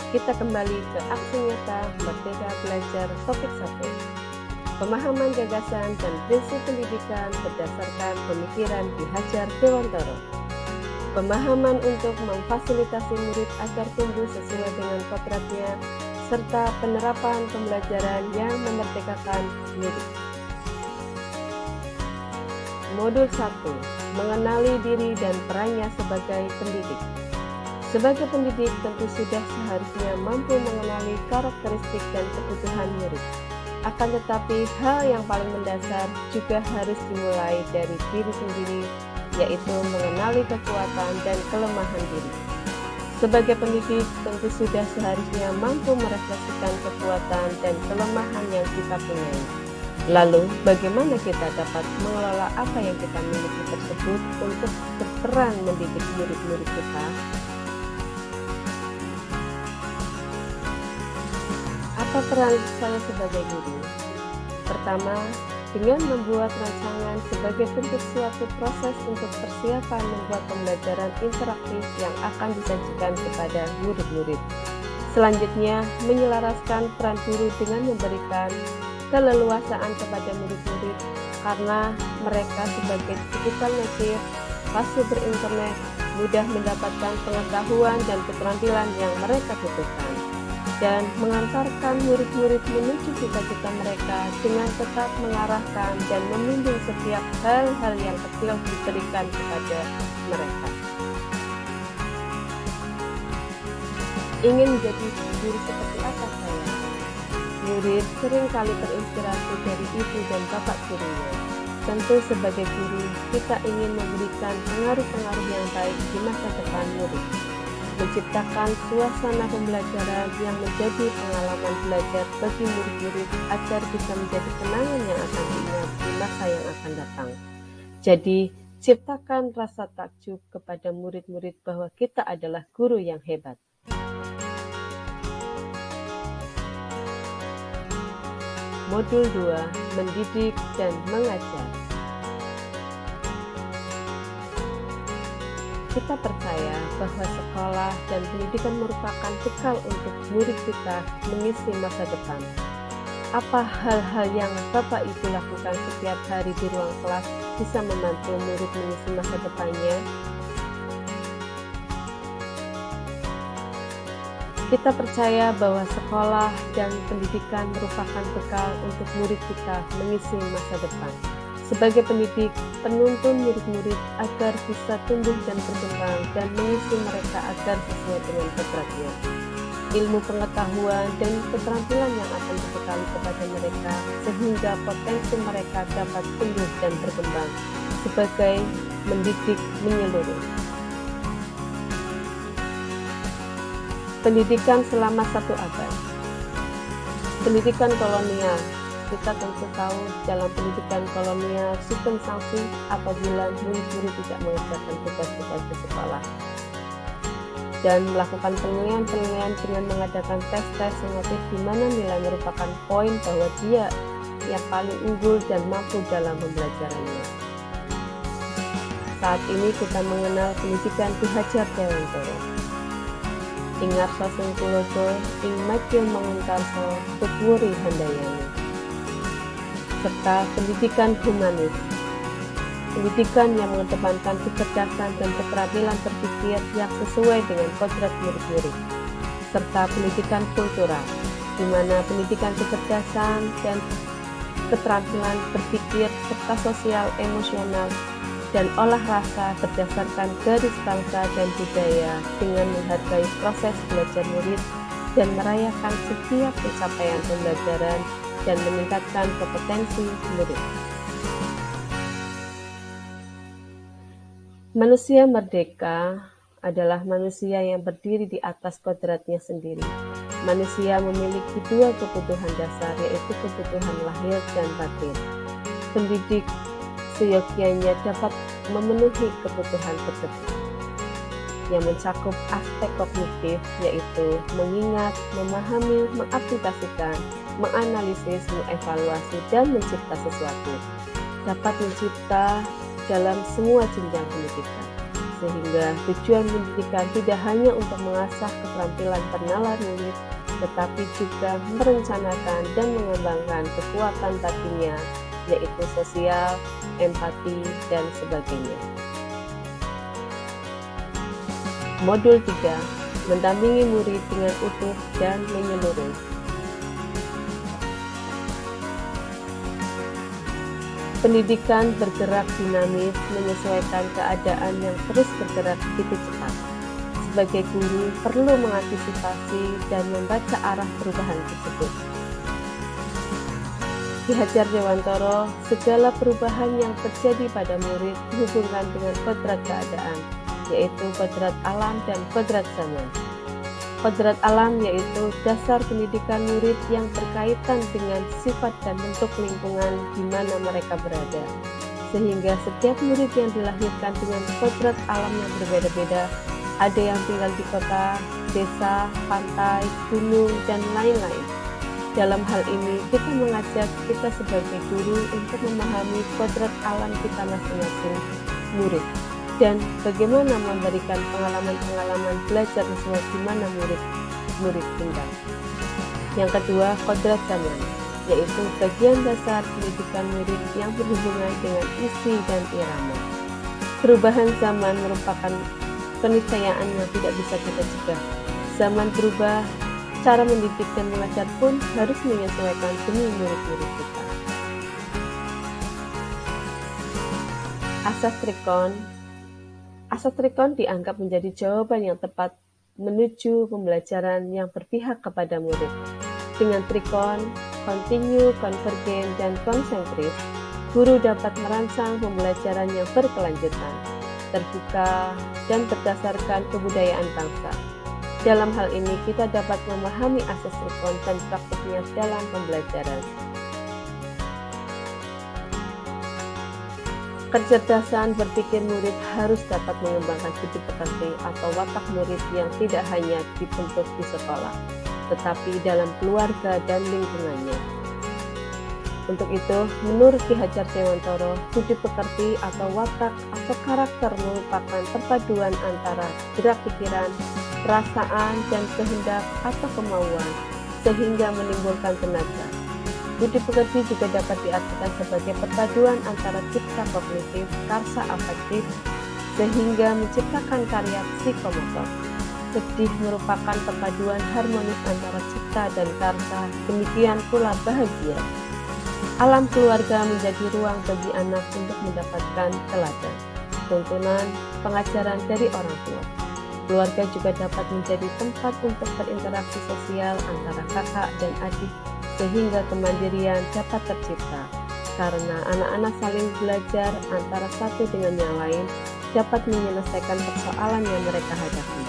Kita kembali ke aksi nyata Merdeka Belajar topik 1. Pemahaman gagasan dan prinsip pendidikan berdasarkan pemikiran Ki Hajar Dewantara. Pemahaman untuk memfasilitasi murid agar tumbuh sesuai dengan kodratnya, serta penerapan pembelajaran yang memerdekakan murid. Modul 1. Mengenali diri dan perannya sebagai pendidik. Sebagai pendidik tentu sudah seharusnya mampu mengenali karakteristik dan kebutuhan murid. Akan tetapi hal yang paling mendasar juga harus dimulai dari diri sendiri, yaitu mengenali kekuatan dan kelemahan diri. Sebagai pendidik tentu sudah seharusnya mampu merefleksikan kekuatan dan kelemahan yang kita punyai. Lalu, bagaimana kita dapat mengelola apa yang kita miliki tersebut untuk berperan mendidik murid-murid kita? Apa peran saya sebagai guru? Pertama, dengan membuat rancangan sebagai bentuk suatu proses untuk persiapan membuat pembelajaran interaktif yang akan disajikan kepada murid-murid. Selanjutnya, menyelaraskan peran guru dengan memberikan keleluasaan kepada murid-murid karena mereka sebagai digital native, pasti berinternet, mudah mendapatkan pengetahuan dan keterampilan yang mereka butuhkan, dan mengantarkan murid-murid menuju cita-cita mereka dengan tetap mengarahkan dan membimbing setiap hal-hal yang kecil diberikan kepada mereka. Ingin menjadi guru seperti apa saya? Murid seringkali terinspirasi dari ibu dan bapak gurunya. Tentu sebagai guru, kita ingin memberikan pengaruh-pengaruh yang baik di masa depan murid. Menciptakan suasana pembelajaran yang menjadi pengalaman belajar bagi murid-murid agar bisa menjadi kenangan yang akan diingat di masa yang akan datang. Jadi, ciptakan rasa takjub kepada murid-murid bahwa kita adalah guru yang hebat. Modul 2. Mendidik dan mengajar. Kita percaya bahwa sekolah dan pendidikan merupakan bekal untuk murid kita mengisi masa depan. Apa hal-hal yang Bapak Ibu lakukan setiap hari di ruang kelas bisa membantu murid mengisi masa depannya? Kita percaya bahwa sekolah dan pendidikan merupakan bekal untuk murid kita mengisi masa depan. Sebagai pendidik, penuntun murid-murid agar bisa tumbuh dan berkembang dan mengisi mereka agar sesuai dengan kodratnya. Ilmu pengetahuan dan keterampilan yang akan dibekali kepada mereka sehingga potensi mereka dapat tumbuh dan berkembang sebagai mendidik menyeluruh. Pendidikan selama 1 abad. Pendidikan kolonial. Kita tentu tahu dalam pendidikan kolonial sistem sanksi apabila murid-murid tidak mengerjakan tugas-tugas di sekolah dan melakukan penilaian-penilaian dengan mengadakan tes-tes summatif di mana nilai merupakan poin bahwa dia yang paling unggul dan mampu dalam pembelajarannya. Saat ini kita mengenal pendidikan Ki Hajar Dewantara. Ing Ngarsa Sing Tulodo, ing Madya Mangunkarso, Tutwuri Handayani, serta pendidikan humanis. Pendidikan yang mengedepankan kecerdasan dan keterampilan berpikir yang sesuai dengan kodrat murid-murid, serta pendidikan kultural, di mana pendidikan kecerdasan dan keterampilan berpikir serta sosial emosional dan olah rasa berdasarkan garis bangsa dan budaya dengan menghargai proses belajar murid dan merayakan setiap pencapaian pembelajaran dan meningkatkan kompetensi murid. Manusia merdeka adalah manusia yang berdiri di atas kodratnya sendiri. Manusia memiliki 2 kebutuhan dasar, yaitu kebutuhan lahir dan batin. Pendidik seyogyanya dapat memenuhi kebutuhan tersebut yang mencakup aspek kognitif, yaitu mengingat, memahami, mengaplikasikan, menganalisis, mengevaluasi, dan mencipta sesuatu. Dapat mencipta dalam semua jenjang pendidikan. sehingga tujuan pendidikan tidak hanya untuk mengasah keterampilan bernalar murid, tetapi juga merencanakan dan mengembangkan kekuatan batinnya, yaitu sosial, empati, dan sebagainya. Modul 3, mendampingi murid dengan utuh dan menyeluruh. Pendidikan bergerak dinamis menyesuaikan keadaan yang terus bergerak begitu cepat. Sebagai guru perlu mengantisipasi dan membaca arah perubahan tersebut. Ki Hajar Dewantara, segala perubahan yang terjadi pada murid dihubungkan dengan kodrat keadaan, yaitu kodrat alam dan kodrat zaman. Kodrat alam yaitu dasar pendidikan murid yang berkaitan dengan sifat dan bentuk lingkungan di mana mereka berada. Sehingga setiap murid yang dilahirkan dengan kodrat alam yang berbeda-beda, ada yang tinggal di kota, desa, pantai, gunung, dan lain-lain. Dalam hal ini, kita mengajak kita sebagai guru untuk memahami kodrat alam kita masing-masing murid, dan bagaimana memberikan pengalaman-pengalaman belajar sesuai di mana murid tinggal. Yang kedua, kodrat zaman, yaitu bagian dasar pendidikan murid yang berhubungan dengan isi dan irama. Perubahan zaman merupakan keniscayaan yang tidak bisa kita cegah. Zaman berubah, cara mendidik dan mengajar pun harus menyesuaikan demi murid-murid kita. Asas Trikon. Asas Trikon dianggap menjadi jawaban yang tepat menuju pembelajaran yang berpihak kepada murid. Dengan Trikon, kontinu, konvergen, dan konsentris, guru dapat merancang pembelajaran yang berkelanjutan, terbuka, dan berdasarkan kebudayaan bangsa. Dalam hal ini, kita dapat memahami asas Trikon dan praktiknya dalam pembelajaran. Kecerdasan berpikir murid harus dapat mengembangkan budi pekerti atau watak murid yang tidak hanya dibentuk di sekolah, tetapi dalam keluarga dan lingkungannya. Untuk itu, menurut Ki Hajar Dewantara, budi pekerti atau watak atau karakter merupakan perpaduan antara gerak pikiran, perasaan, dan kehendak atau kemauan, sehingga menimbulkan tenaga. Budi pekerti juga dapat diartikan sebagai perpaduan antara cipta kognitif, karsa afektif, sehingga menciptakan karya psikomotor. Sedih merupakan perpaduan harmonis antara cipta dan karsa, demikian pula bahagia. Alam keluarga menjadi ruang bagi anak untuk mendapatkan teladan, tuntunan, pengajaran dari orang tua. Keluarga juga dapat menjadi tempat untuk berinteraksi sosial antara kakak dan adik, sehingga kemandirian dapat tercipta, karena anak-anak saling belajar antara satu dengan yang lain dapat menyelesaikan persoalan yang mereka hadapi.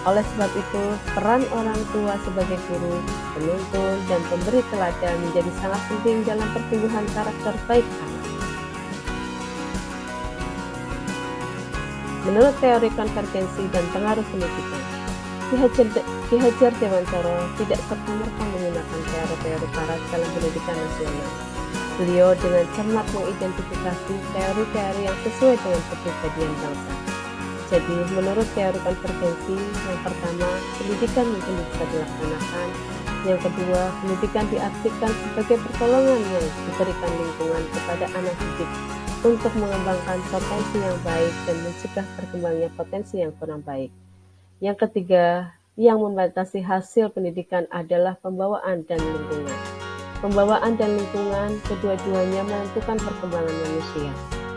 Oleh sebab itu, peran orang tua sebagai guru, penuntun, dan pemberi teladan menjadi sangat penting dalam pertumbuhan karakter baik anak. Menurut teori konvergensi dan pengaruh pendidikan, Ki Hajar Dewantara tidak serta-merta menggunakan teori-teori barat dalam pendidikan nasional. Beliau dengan cermat mengidentifikasi teori-teori yang sesuai dengan kepribadian bangsa. Jadi, menurut teori konvergensi, yang pertama, pendidikan mungkin bisa dilaksanakan. Yang kedua, pendidikan diartikan sebagai pertolongan yang diberikan lingkungan kepada anak didik untuk mengembangkan potensi yang baik dan mencegah berkembangnya potensi yang kurang baik. Yang ketiga, yang membatasi hasil pendidikan adalah pembawaan dan lingkungan. Pembawaan dan lingkungan kedua-duanya menentukan perkembangan manusia.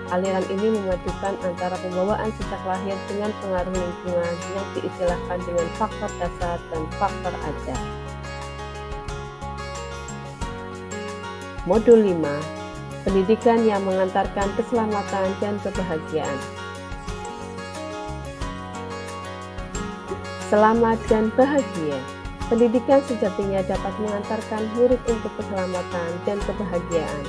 Aliran ini memadukan antara pembawaan sejak lahir dengan pengaruh lingkungan yang diistilahkan dengan faktor dasar dan faktor ajar. Modul 5. Pendidikan yang mengantarkan keselamatan dan kebahagiaan. Selamat dan bahagia. Pendidikan sejatinya dapat mengantarkan murid untuk keselamatan dan kebahagiaan.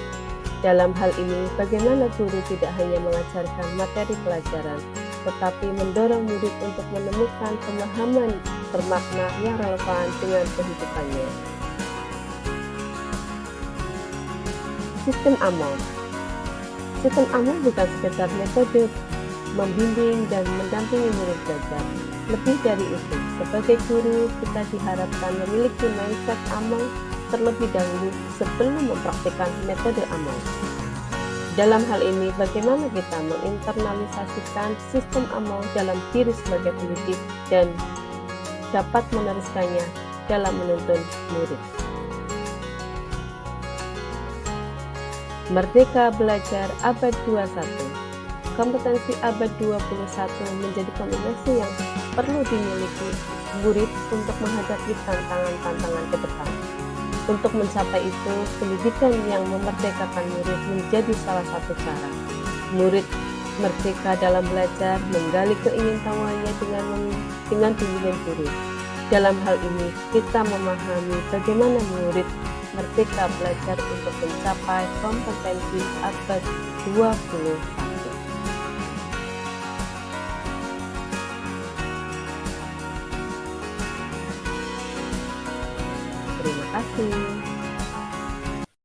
Dalam hal ini, bagaimana guru tidak hanya mengajarkan materi pelajaran, tetapi mendorong murid untuk menemukan pemahaman bermakna yang relevan dengan kehidupannya. Sistem amal. Sistem amal bukan sekedar metode membimbing dan mendampingi murid belajar. Lebih dari itu, sebagai guru kita diharapkan memiliki mindset amal terlebih dahulu sebelum mempraktikkan metode amal. Dalam hal ini, bagaimana kita menginternalisasikan sistem amal dalam diri sebagai pendidik dan dapat meneruskannya dalam menuntun murid. Merdeka Belajar Abad 21. Kompetensi abad 21 menjadi kompetensi yang perlu dimiliki murid untuk menghadapi tantangan-tantangan ke depan. Untuk mencapai itu, pendidikan yang memerdekakan murid menjadi salah satu cara. Murid merdeka dalam belajar, menggali keingintahuannya dengan bimbingan guru. Dalam hal ini, kita memahami bagaimana murid merdeka belajar untuk mencapai kompetensi abad 21. Terima kasih.